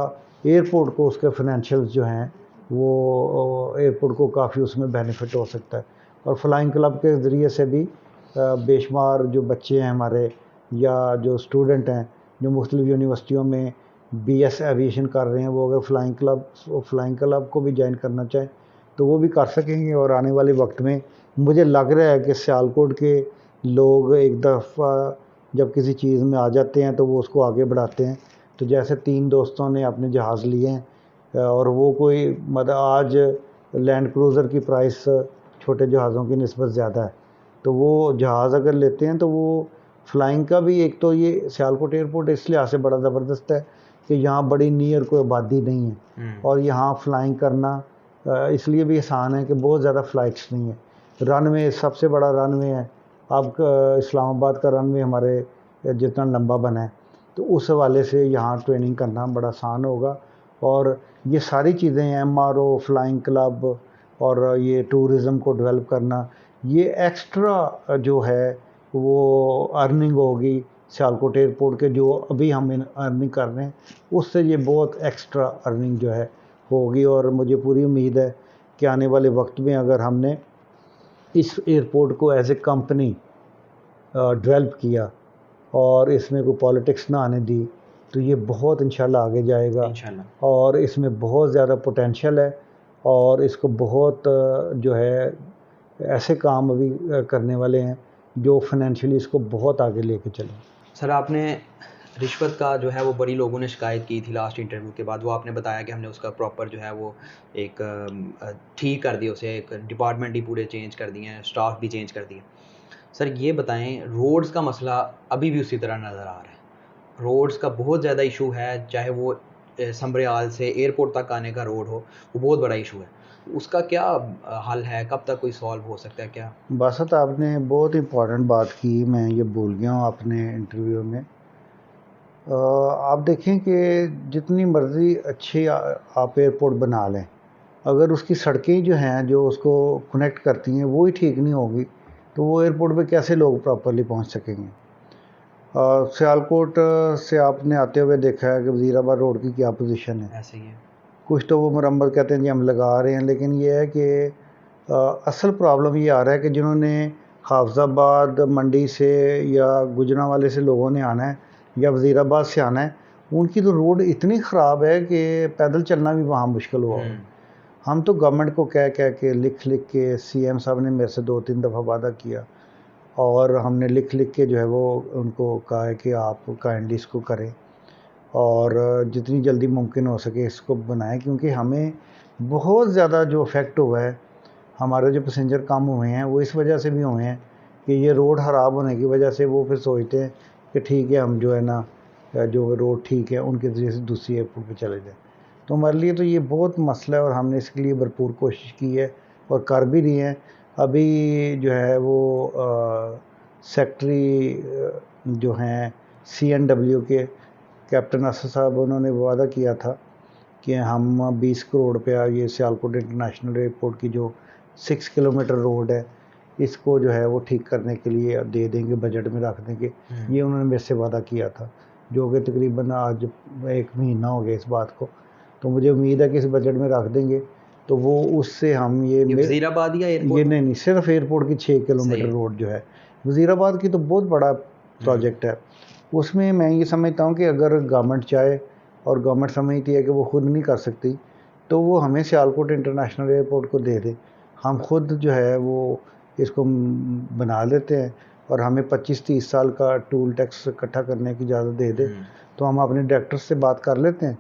एयरपोर्ट को उसके फाइनेंशियल जो हैं वो एयरपोर्ट को काफ़ी उसमें बेनिफिट हो सकता है। और फ्लाइंग क्लब के ज़रिए से भी बेशुमार जो बच्चे हैं हमारे या जो स्टूडेंट हैं जो मुख्तलिफ यूनिवर्सिटियों में BS एविएशन कर रहे हैं, वो अगर फ्लाइंग क्लब को भी ज्वाइन करना चाहें तो वो भी कर सकेंगे। और आने वाले वक्त में मुझे लग रहा है कि सियालकोट के लोग एक दफ़ा जब किसी चीज़ में आ जाते हैं तो वो उसको आगे बढ़ाते हैं। तो जैसे 3 दोस्तों ने अपने जहाज़ लिए हैं, और वो कोई मतलब आज लैंड क्रूज़र की प्राइस छोटे जहाज़ों की निस्बत ज़्यादा है, तो वो जहाज़ अगर लेते हैं तो वो फ्लाइंग का भी, एक तो ये सियालकोट एयरपोर्ट इस लिहाज से बड़ा ज़बरदस्त है कि यहाँ बड़ी नियर कोई आबादी नहीं है, और यहाँ फ्लाइंग करना इसलिए भी आसान है कि बहुत ज़्यादा फ़्लाइट्स नहीं है। रनवे सबसे बड़ा रनवे है, अब इस्लामाबाद का रनवे हमारे जितना लंबा बना है, तो उस हवाले से यहाँ ट्रेनिंग करना बड़ा आसान होगा। और ये सारी चीज़ें हैं, MRO, फ्लाइंग क्लब और ये टूरिज़म को डेवलप करना, ये एक्स्ट्रा जो है वो अर्निंग होगी सियालकोट एयरपोर्ट के, जो अभी हम अर्निंग कर रहे हैं उससे ये बहुत एक्स्ट्रा अर्निंग जो है होगी। और मुझे पूरी उम्मीद है कि आने वाले वक्त में अगर हमने इस एयरपोर्ट को एज ए कंपनी डेवलप किया और इसमें कोई पॉलिटिक्स ना आने दी, तो ये बहुत इंशाल्लाह आगे जाएगा इंशाल्लाह। और इसमें बहुत ज़्यादा पोटेंशियल है और इसको बहुत जो है ऐसे काम अभी करने वाले हैं जो फाइनेंशियली इसको बहुत आगे लेके चलें। सर आपने रिश्वत का जो है वो बड़ी लोगों ने शिकायत की थी लास्ट इंटरव्यू के बाद, वो आपने बताया कि हमने उसका प्रॉपर जो है वो एक ठीक कर दिया, उसे एक डिपार्टमेंट ही पूरे चेंज कर दिए हैं, स्टाफ भी चेंज कर दिए। सर ये बताएं, रोड्स का मसला अभी भी उसी तरह नज़र आ रहा है, रोड्स का बहुत ज़्यादा इशू है, चाहे वो संब्रियाल से एयरपोर्ट तक आने का रोड हो, वो बहुत बड़ा इशू है। उसका क्या हल है, कब तक कोई सॉल्व हो सकता है क्या? बासत आपने बहुत इंपॉर्टेंट बात की, मैं ये भूल गया हूँ अपने इंटरव्यू में। आप देखें कि जितनी मर्ज़ी अच्छी आप एयरपोर्ट बना लें, अगर उसकी सड़कें जो हैं जो उसको कनेक्ट करती हैं वो ही ठीक नहीं होगी तो वो एयरपोर्ट पे कैसे लोग प्रॉपरली पहुंच सकेंगे। सियालकोट से आपने आते हुए देखा है कि वज़ीराबाद रोड की क्या पोजीशन है। ऐसे ही है। कुछ तो वो मरम्मत कहते हैं जी हम लगा रहे हैं, लेकिन ये है कि असल प्रॉब्लम ये आ रहा है कि जिन्होंने हाफिज़ाबाद मंडी से या गुजरांवाले से लोगों ने आना है या वज़ीराबाद से आना है, उनकी तो रोड इतनी ख़राब है कि पैदल चलना भी वहाँ मुश्किल हुआ। हम तो गवर्नमेंट को कह के लिख के सीएम साहब ने मेरे से 2-3 दफ़ा वादा किया और हमने लिख के जो है वो उनको कहा है कि आप काइंडली इसको करें और जितनी जल्दी मुमकिन हो सके इसको बनाएं, क्योंकि हमें बहुत ज़्यादा जो इफ़ेक्ट हुआ है, हमारे जो पैसेंजर कम हुए हैं वो इस वजह से भी हुए हैं कि ये रोड ख़राब होने की वजह से वो फिर सोचते हैं कि ठीक है हम जो है ना जो रोड ठीक है उनके ज़रिए से दूसरी एयरपोर्ट पर चले जाएँ। तो हमारे लिए तो ये बहुत मसला है और हमने इसके लिए भरपूर कोशिश की है और कर भी रही हैं। अभी जो है वो सेक्रेटरी जो हैं CNW के कैप्टन असद साहब, उन्होंने वादा किया था कि हम 20 करोड़ रुपया ये सियालकोट इंटरनेशनल एयरपोर्ट की जो 6 किलोमीटर रोड है इसको जो है वो ठीक करने के लिए दे देंगे, बजट में रख देंगे। ये उन्होंने मेरे से वादा किया था, जो कि तकरीबन आज 1 महीना हो गया इस बात को। तो मुझे उम्मीद है कि इस बजट में रख देंगे तो वो उससे हम ये वज़ीराबाद या एयरपोर्ट? ये नहीं सिर्फ एयरपोर्ट की 6 किलोमीटर रोड जो है। वज़ीराबाद की तो बहुत बड़ा प्रोजेक्ट है, उसमें मैं ये समझता हूँ कि अगर गवर्नमेंट चाहे और गवर्नमेंट समझती है कि वो ख़ुद नहीं कर सकती तो वो हमें सियालकोट इंटरनेशनल एयरपोर्ट को दे दे, हम खुद जो है वो इसको बना लेते हैं और हमें 25-30 साल का टूल टैक्स इकट्ठा करने की इजाज़त दे दे तो हम अपने डायरेक्टर से बात कर लेते हैं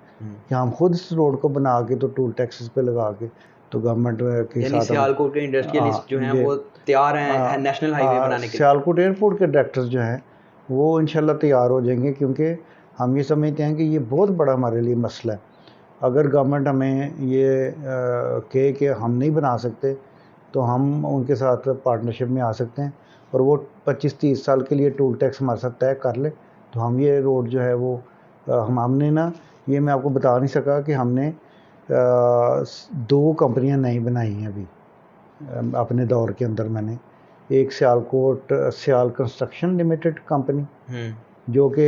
कि हम खुद इस रोड को बना के तो टूल टैक्स पे लगा के तो गवर्नमेंट के साथ सियालकोट के इंडस्ट्रियलिस्ट जो हैं वो तैयार हैं नेशनल हाईवे बनाने के लिए। सियालकोट एयरपोर्ट के डायरेक्टर्स जो हैं वो इंशाल्लाह तैयार हो जाएंगे, क्योंकि हम ये समझते हैं कि ये बहुत बड़ा हमारे लिए मसला है। अगर गवर्नमेंट हमें ये कहे कि हम नहीं बना सकते तो हम उनके साथ पार्टनरशिप में आ सकते हैं और वो 25-30 साल के लिए टूल टैक्स हमारे साथ तय कर ले तो हम ये रोड जो है वो हमने ना, ये मैं आपको बता नहीं सका कि हमने 2 कंपनियां नई बनाई हैं अभी अपने दौर के अंदर। मैंने एक सियाल कंस्ट्रक्शन लिमिटेड कंपनी जो कि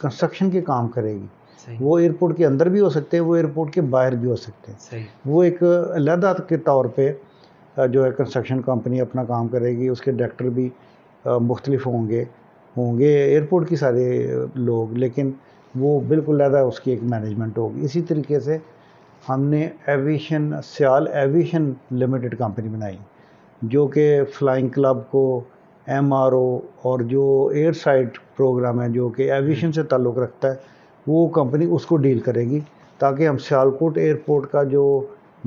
कंस्ट्रक्शन के काम करेगी, वो एयरपोर्ट के अंदर भी हो सकते हैं, वो एयरपोर्ट के बाहर भी हो सकते हैं। वो एक अलहदा के तौर पे जो है कंस्ट्रक्शन कंपनी अपना काम करेगी, उसके डायरेक्टर भी मुख्तलिफ होंगे एयरपोर्ट की सारे लोग, लेकिन वो बिल्कुल अलहदा उसकी एक मैनेजमेंट होगी। इसी तरीके से हमने सियाल एविएशन लिमिटेड कंपनी बनाई जो कि फ्लाइंग क्लब को MRO और जो एयर साइड प्रोग्राम है जो कि एविएशन से ताल्लुक़ रखता है वो कंपनी उसको डील करेगी, ताकि हम सियालकोट एयरपोर्ट का जो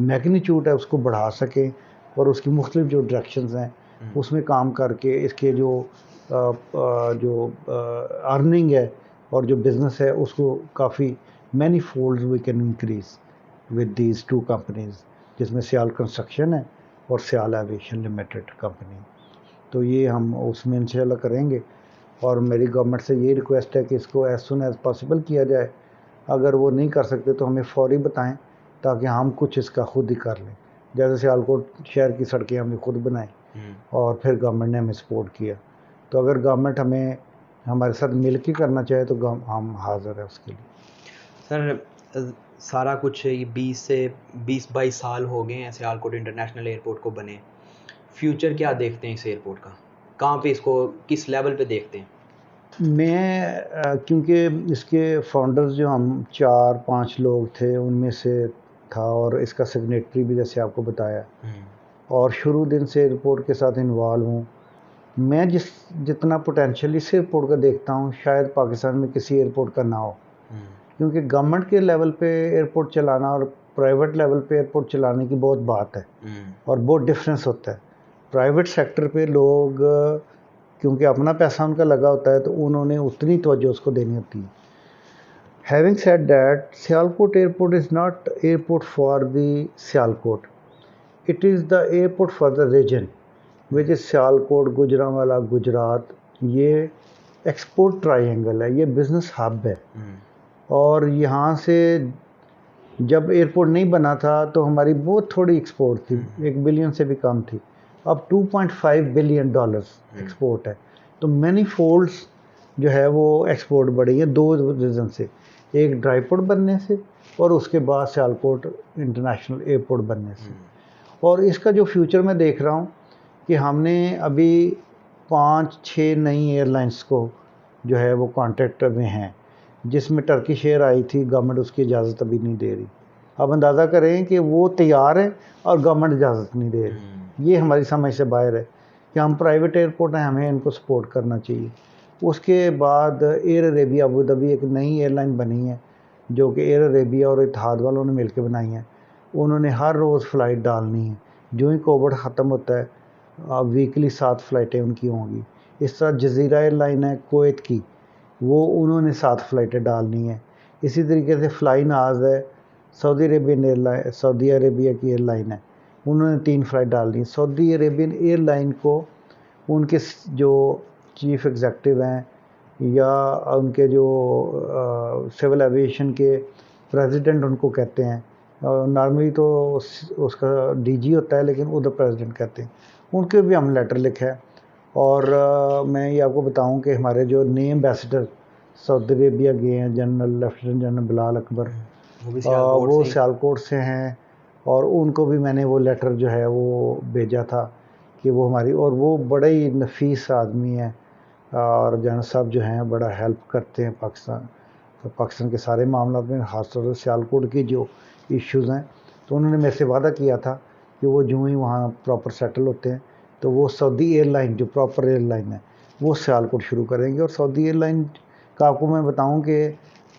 मैग्नीट्यूड है उसको बढ़ा सकें और उसकी मुख्तलिफ जो डायरेक्शंस हैं उसमें काम करके इसके जो अर्निंग है और जो बिज़नेस है उसको काफ़ी many folds we can increase with these 2 companies, जिसमें सियाल कंस्ट्रक्शन है और सियाल एविएशन लिमिटेड कंपनी। तो ये हम उसमें इंशाल्लाह करेंगे और मेरी गवर्नमेंट से ये रिक्वेस्ट है कि इसको एज़ सुन एज़ पॉसिबल किया जाए। अगर वो नहीं कर सकते तो हमें फ़ौरी बताएं ताकि हम कुछ इसका खुद ही कर लें। जैसे सियालकोट शहर की सड़कें हमने खुद बनाई और फिर गवर्नमेंट ने हमें सपोर्ट किया, तो अगर गवर्नमेंट हमें हमारे साथ मिल के करना चाहे तो हम हाज़िर है उसके लिए। सर सारा कुछ 20-22 साल हो गए हैं सियालकोट इंटरनेशनल एयरपोर्ट को बने, फ्यूचर क्या देखते हैं इस एयरपोर्ट का, कहाँ पे इसको किस लेवल पे देखते हैं? क्योंकि इसके फाउंडर्स जो हम 4-5 लोग थे उनमें से था, और इसका सेक्रेटरी भी जैसे आपको बताया, और शुरू दिन से एयरपोर्ट के साथ इन्वॉल्व हूँ। मैं जितना पोटेंशियल इस एयरपोर्ट का देखता हूँ शायद पाकिस्तान में किसी एयरपोर्ट का ना हो, क्योंकि गवर्नमेंट के लेवल पे एयरपोर्ट चलाना और प्राइवेट लेवल पे एयरपोर्ट चलाने की बहुत बात है और बहुत डिफरेंस होता है। प्राइवेट सेक्टर पे लोग क्योंकि अपना पैसा उनका लगा होता है तो उन्होंने उतनी तवज्जो उसको देनी होती है। Having said that, Sialkot airport is not airport for the Sialkot, it is the airport for the region which is Sialkot, Gujranwala, Gujrat. ये एक्सपोर्ट ट्रायंगल है, ये बिज़नेस हब है। और यहाँ से जब एयरपोर्ट नहीं बना था तो हमारी बहुत थोड़ी एक्सपोर्ट थी, 1 बिलियन से भी कम थी। अब $2.5 बिलियन एक्सपोर्ट है। तो मैनी फोल्ड्स जो है वो एक्सपोर्ट बढ़ी है 2 रीज़न से, एक ड्राईपोर्ट बनने से और उसके बाद सियालकोट इंटरनेशनल एयरपोर्ट बनने से। और इसका जो फ्यूचर मैं देख रहा हूँ कि हमने अभी 5-6 नई एयरलाइंस को जो है वो कॉन्ट्रैक्ट में हैं, जिसमें टर्किश एयर आई थी, गवर्नमेंट उसकी इजाज़त अभी नहीं दे रही। अब अंदाज़ा करें कि वो तैयार है और गवर्नमेंट इजाज़त नहीं दे रही। ये हमारी समझ से बाहर है कि हम प्राइवेट एयरपोर्ट हैं, हमें इनको सपोर्ट करना चाहिए। उसके बाद एयर अरेबिया अबू धाबी एक नई एयरलाइन बनी है जो कि एयर अरेबिया और इतिहाद वालों ने मिलकर बनाई है। उन्होंने हर रोज़ फ़्लाइट डालनी है, जो ही कोविड ख़त्म होता है वीकली 7 फ़्लाइटें उनकी होंगी। इस तरह जज़ीरा एयरलाइन है कुवैत की, वो उन्होंने 7 फ़्लाइटें डालनी है। इसी तरीके से फ्लाई नाज है, Saudi Arabian airline, Saudi Arabia की एयरलाइन है, उन्होंने 3 फ़्लाइट डालनी है। सऊदी अरेबियन एयरलाइन को उनके जो चीफ़ एग्जेक्टिव हैं या उनके जो सिविल एविएशन के प्रेसिडेंट उनको कहते हैं, नॉर्मली तो उसका डीजी होता है लेकिन उधर प्रेसिडेंट कहते हैं, उनके भी हम लेटर लिखा है। और मैं ये आपको बताऊं कि हमारे जो नए एम्बेसडर सऊदी अरेबिया गए हैं, general lieutenant general Bilal Akbar, वो सियालकोट से हैं, और उनको भी मैंने वो लेटर जो है वो भेजा था कि वो हमारी, और वो बड़ा ही नफीस आदमी है और जनरल साहब जो हैं बड़ा हेल्प करते हैं पाकिस्तान के सारे मामला में, ख़ासतौर से सियालकोट की जो इश्यूज़ हैं। तो उन्होंने मेरे से वादा किया था कि वो जो ही वहाँ प्रॉपर सेटल होते हैं तो वो सऊदी एयरलाइन जो प्रॉपर एयरलाइन है वो सियालकोट शुरू करेंगे। और सऊदी एयरलाइन का आपको मैं बताऊं कि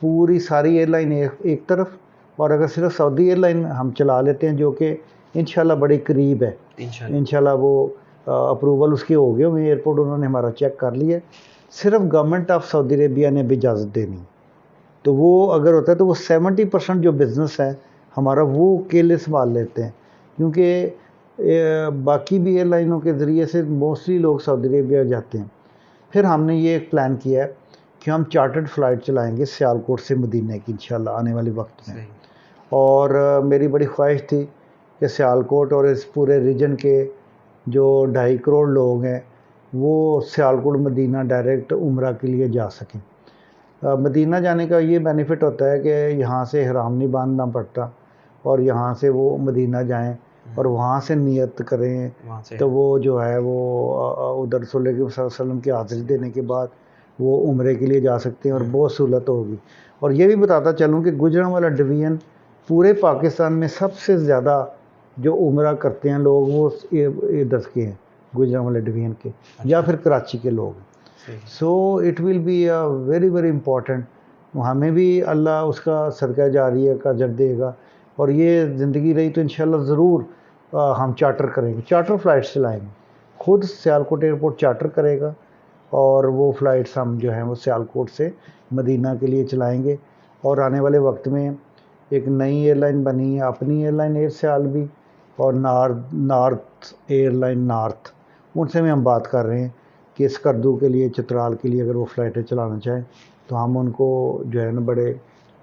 पूरी सारी एयरलाइन एक तरफ, और अगर सिर्फ सऊदी एयरलाइन हम चला लेते हैं जो कि इंशाल्लाह बड़ी करीब है, इंशाल्लाह वो अप्रूवल उसके हो गए हुए, एयरपोर्ट उन्होंने हमारा चेक कर लिया, सिर्फ गवर्नमेंट ऑफ सऊदी अरेबिया ने भी इजाज़त देनी। तो वो अगर होता है तो वो 70% जो बिज़नेस है हमारा वो अकेले संभाल लेते हैं, क्योंकि बाकी भी एयरलाइनों के ज़रिए से मोस्टली लोग सऊदी अरेबिया जाते हैं। फिर हमने ये एक प्लान किया है कि हम चार्टर्ड फ़्लाइट चलाएंगे सियालकोट से मदीने की इंशाल्लाह आने वाले वक्त में। और मेरी बड़ी ख्वाहिश थी कि सियालकोट और इस पूरे रीजन के जो 2.5 करोड़ लोग हैं वो सियालकोट मदीना डायरेक्ट उम्रा के लिए जा सकें। मदीना जाने का ये बेनिफिट होता है कि यहाँ से इहराम नहीं बांधना पड़ता और यहाँ से वो मदीना जाएं और वहाँ से नियत करें, तो वो जो है वो उधर रसूल वसल्लम की हाज़िरी देने के बाद वो उम्रे के लिए जा सकते हैं और बहुत सहूलत होगी। और ये भी बताता चलूँ कि गुजरांवाला डिवीज़न पूरे पाकिस्तान में सबसे ज़्यादा जो उम्रा करते हैं लोग वो इधर के हैं, गुजरांवाला डिवीज़न के, या फिर कराची के लोग। So it will be a very very important, हमें भी अल्लाह उसका सदका जारिया का अजर देगा। और ये ज़िंदगी रही तो इंशाल्लाह ज़रूर हम चार्टर करेंगे, चार्टर फ़्लाइट्स चलाएंगे, खुद सियालकोट एयरपोर्ट चार्टर करेगा और वो फ़्लाइट्स हम जो हैं वो सियालकोट से मदीना के लिए चलाएंगे। और आने वाले वक्त में एक नई एयरलाइन बनी है, अपनी एयरलाइन एयर सियाल भी, और नॉर्थ एयरलाइन नॉर्थ, उनसे भी हम बात कर रहे हैं कि स्कर्दू के लिए, चित्राल के लिए अगर वो फ़्लाइटें चलाना चाहें तो हम उनको जो है ना बड़े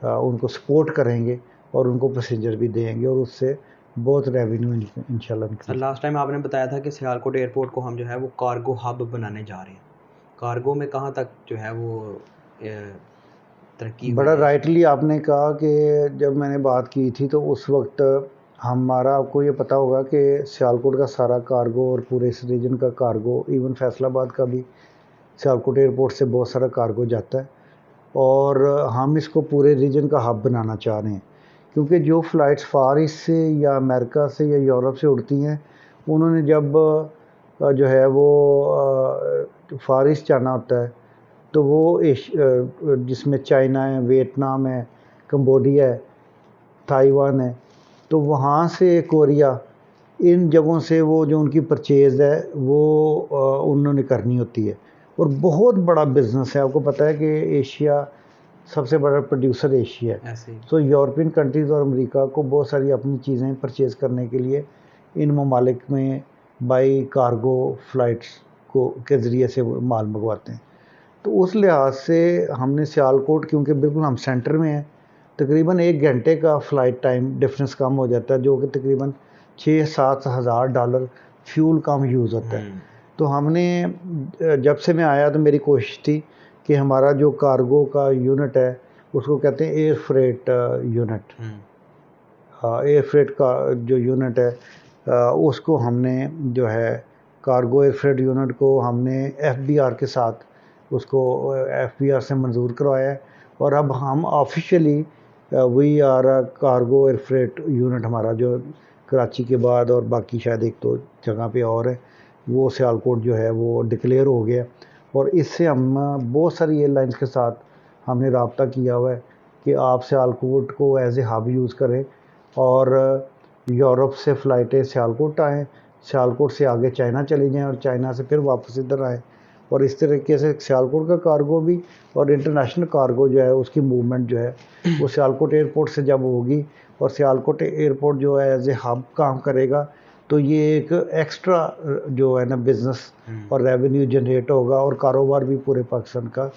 उनको सपोर्ट करेंगे और उनको पैसेंजर भी देंगे और उससे बहुत रेवेन्यू इंशाल्लाह निकलेगा। लास्ट टाइम आपने बताया था कि सियालकोट एयरपोर्ट को हम जो है वो कार्गो हब बनाने जा रहे हैं, कार्गो में कहाँ तक जो है वो तरक्की? बड़ा राइटली आपने कहा कि जब मैंने बात की थी तो उस वक्त हमारा, आपको ये पता होगा कि सियालकोट का सारा कार्गो और पूरे इस रीजन का कार्गो, इवन फैसलाबाद का भी सियालकोट एयरपोर्ट से बहुत सारा कार्गो जाता है और हम इसको पूरे रीजन का हब बनाना चाह रहे हैं, क्योंकि जो फ़्लाइट्स फार ईस्ट से या अमेरिका से या यूरोप से उड़ती हैं, उन्होंने जब जो है वो फार ईस्ट जाना होता है तो वो जिसमें चाइना है, वियतनाम है, कंबोडिया है, ताइवान है, तो वहाँ से कोरिया, इन जगहों से वो जो उनकी परचेज़ है वो उन्होंने करनी होती है। और बहुत बड़ा बिज़नेस है, आपको पता है कि एशिया सबसे बड़ा प्रोड्यूसर एशिया है। तो यूरोपियन कंट्रीज़ और अमेरिका को बहुत सारी अपनी चीज़ें परचेज़ करने के लिए इन ममालिक में बाई कार्गो फ़्लाइट्स को के ज़रिए से वो माल मंगवाते हैं। तो उस लिहाज से हमने सियालकोट, क्योंकि बिल्कुल हम सेंटर में हैं, तकरीबन 1 घंटे का फ़्लाइट टाइम डिफरेंस कम हो जाता है, जो कि तकरीबन 6-7 हज़ार डॉलर फ्यूल कम यूज़ होता है। तो हमने जब से मैं आया तो मेरी कोशिश थी कि हमारा जो कार्गो का यूनिट है उसको कहते हैं air freight unit. Air freight का जो यूनिट है उसको हमने जो है कार्गो एयर फ्रेट यूनिट को हमने एफबीआर के साथ उसको एफबीआर से मंजूर करवाया है और अब हम officially we are cargo air freight unit. हमारा जो कराची के बाद और बाकी शायद 1-2 जगह पे और है, वो सियालकोट जो है वो डिक्लेयर हो गया। और इससे हम बहुत सारी एयरलाइंस के साथ हमने रब्ता किया हुआ है कि आप सियालकोट को एज ए हब यूज़ करें और यूरोप से फ़्लाइटें सियालकोट आएँ, सियालकोट से आगे चाइना चली जाएँ और चाइना से फिर वापस इधर आएँ। और इस तरीके से सियालकोट का कार्गो भी और इंटरनेशनल कार्गो जो है उसकी मूवमेंट जो है वो सियालकोट एयरपोर्ट से जब होगी और सियालकोट एयरपोर्ट जो है एज ए हब काम करेगा, तो ये एक एक्स्ट्रा जो है ना बिज़नेस और रेवेन्यू जनरेट होगा और कारोबार भी पूरे पाकिस्तान का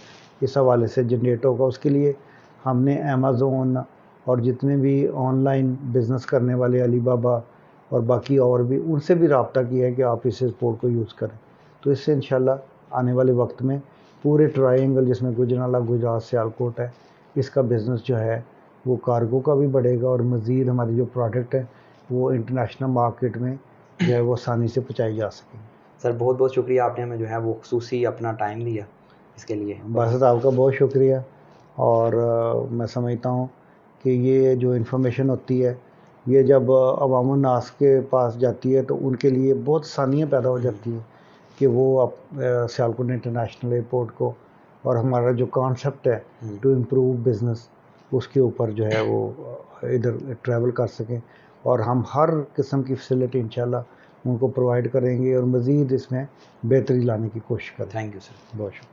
इस हवाले से जनरेट होगा। उसके लिए हमने अमेज़ोन और जितने भी ऑनलाइन बिज़नेस करने वाले अलीबाबा और बाकी और भी उनसे भी रब्ता किया है कि आप इस एयरपोर्ट को यूज़ करें। तो इससे इंशाल्लाह आने वाले वक्त में पूरे ट्रायंगल जिसमें गुजरांवाला, गुजरात, सियालकोट है, इसका बिज़नेस जो है वो कार्गो का भी बढ़ेगा और मज़ीद हमारी जो प्रोडक्ट है वो इंटरनेशनल मार्केट में जो है वो आसानी से पहुँचाई जा सकेगी। सर बहुत बहुत शुक्रिया, आपने हमें जो है वो खुसूसी अपना टाइम दिया इसके लिए। बस आपका बहुत शुक्रिया। और मैं समझता हूँ कि ये जो इन्फॉर्मेशन होती है ये जब अवामुन नास के पास जाती है तो उनके लिए बहुत आसानियाँ पैदा हो जाती हैं कि वो सियालकोट इंटरनेशनल एयरपोर्ट को और हमारा जो कॉन्सेप्ट है टू इम्प्रूव बिज़नेस उसके ऊपर जो है वो इधर ट्रैवल कर सकें और हम हर किस्म की फैसिलिटी इंशाल्लाह उनको प्रोवाइड करेंगे और मज़ीद इसमें बेहतरी लाने की कोशिश करें। Thank you sir. बहुत शुक्रिया।